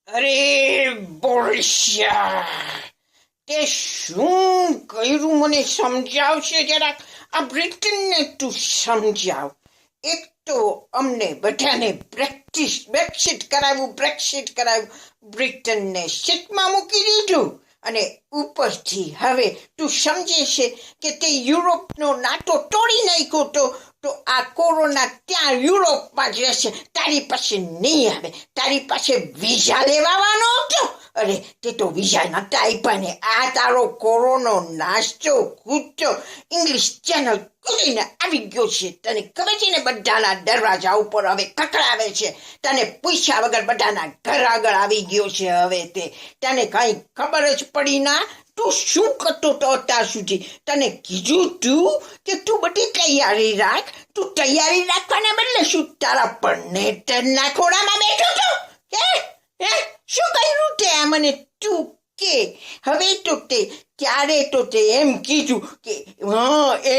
અરે બોળિયા, તે શું કર્યું મને સમજાવશે જરાક. આ બ્રિટનને તું સમજાવ. એક તો અમને બધાને બ્રેક્સિટ કરાવ્યું, બ્રિટનને શીટમાં મૂકી દીધું, અને ઉપરથી હવે તું સમજે છે કે તે યુરોપનો નાટો તોડી નાખ્યો તો આ કોરોના ત્યાં યુરોપમાં જ રહેશે, તારી પાસે નહીં આવે. તારી પાસે વિઝા લેવાનો હતો, અરે તે તો વિઝા નતા આપ્યા ને આ તારો કોરોનો નાસ્તો કૂદતો ઇંગ્લિશ ચેનલ ખુલીને આવી ગયો છે. તને ખબર છે ને, બધાના દરવાજા ઉપર હવે ખખડાવે છે. તને પૂછ્યા વગર બધાના ઘર આગળ આવી ગયો છે. હવે તને કઈ ખબર જ પડી ના. તું શું કરતો હતો અત્યાર સુધી? તને કીધું તું કે તું બધી તૈયારી રાખ. તું તૈયારી રાખવાના બદલે શું તારા પરનેટરના ખોળામાં બેઠો છો? હે શું કર્યું તે? આ મને તું કે. હવે તો ત્યારે તો તે એમ કીધું કે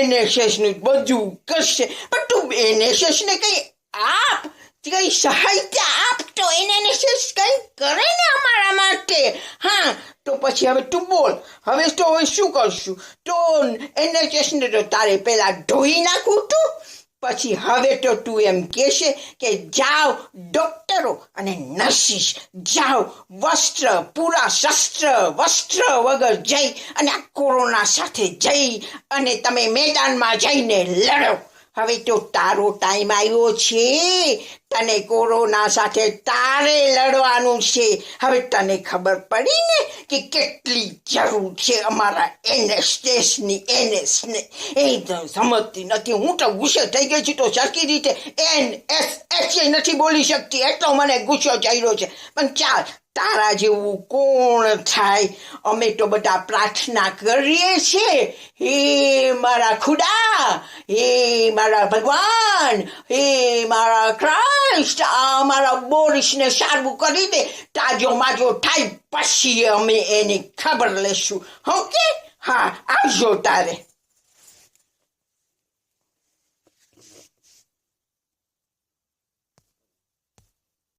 NSS નું બધું કરશે, પણ તું NSS ને કઈ સહાયતા આપ તો NSS કઈ કરે ને અમારા માટે. હા તો પછી હવે તું બોલ. હવે શું કરશું? તો NHS ને તો તારે પેલા ધોઈ નાખું તું. પછી હવે તો તું એમ કહેશે કે જાઓ ડોક્ટરો અને નર્સિસ, જાઓ પૂરા વસ્ત્ર વગર જઈ અને આ કોરોના સાથે જઈ અને તમે મેદાનમાં જઈને લડો. હવે તો તારો ટાઈમ આવ્યો છે. તને કોરોના સાથે તારે લડવાનું છે. હવે તને ખબર પડી ને કે કેટલી જરૂર છે અમારા NS ને. એ તો સમજતી નથી. હું તો ગુસ્સે થઈ ગઈ છું તો સરખી રીતે NSS નથી બોલી શકતી, એટલો મને ગુસ્સો ચડ્યો છે. પણ ચાલ, તારા જેવું કોણ થાય? અમે તો બધા પ્રાર્થના કરીએ છીએ, હે મારા ખુદા, હે મારા ભગવાન, હે મારા ક્રાઇસ્ટ, આ મારા બોરિસને સારું કરી દે, તાજો માજો થાય, પછી અમે એની ખબર લેશું. ઓકે, હા આવજો તારે.